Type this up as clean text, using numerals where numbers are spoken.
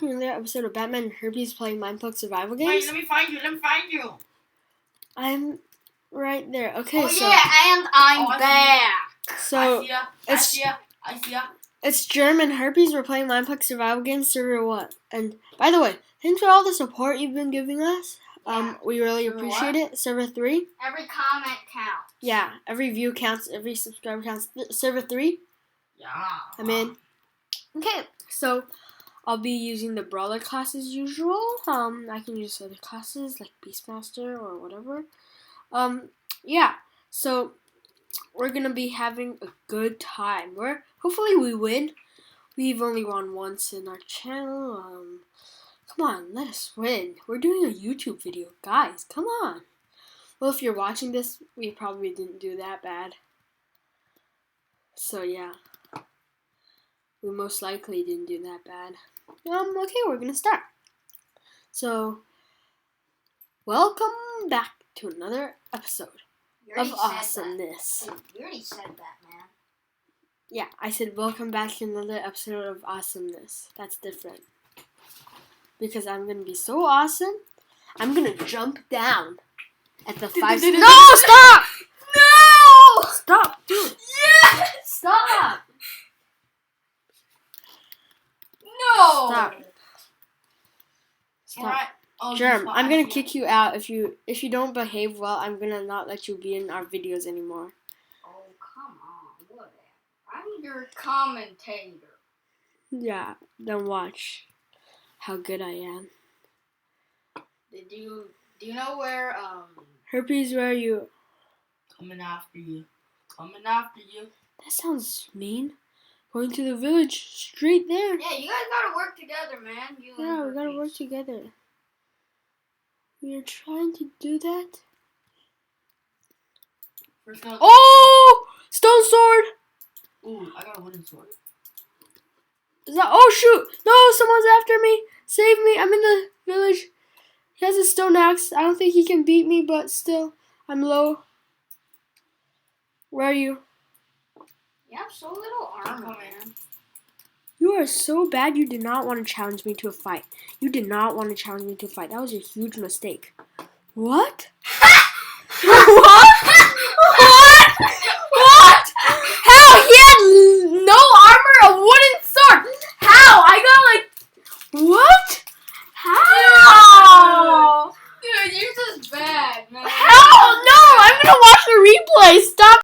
to another episode of Batman and Herpes playing Minecraft survival games. Wait, let me find you. I'm right there. Okay, and I'm back. So I see ya. it's German Herpes. We're playing Minecraft survival games server 1. And by the way, thanks for all the support you've been giving us. We really appreciate it. Server 3. Every comment counts. Yeah, every view counts. Every subscriber counts. Server 3. Yeah. I'm in. Okay, so I'll be using the brawler class as usual. I can use other classes like Beastmaster or whatever. Yeah. So we're gonna be having a good time. Hopefully we win. We've only won once in our channel. Come on, let us win. We're doing a YouTube video, guys. Come on. Well, if you're watching this, we probably didn't do that bad. So yeah. We most likely didn't do that bad. Okay, we're gonna start. So, welcome back to another episode of Awesomeness. You already said that, man. Yeah, I said welcome back to another episode of Awesomeness. That's different. Because I'm gonna be so awesome, I'm gonna jump down at the 5. No, stop! No! Stop, dude. Yes! Stop! No! Stop. Stop. Alright. Oh, Germ, I'm gonna kick you out if you don't behave well. I'm gonna not let you be in our videos anymore. Oh, come on. Whatever. I'm your commentator. Yeah, then watch how good I am. Do you know where, Herpes, where are you? Coming after you. That sounds mean. Going to the village, straight there. Yeah, you guys gotta work together, man. Yeah, we gotta work together. We are trying to do that. Oh! Stone sword! Ooh, I got a wooden sword. Is that? Oh shoot! No, someone's after me! Save me! I'm in the village. He has a stone axe. I don't think he can beat me, but still, I'm low. Where are you? You have so little armor, man. You are so bad. You did not want to challenge me to a fight. That was a huge mistake. What?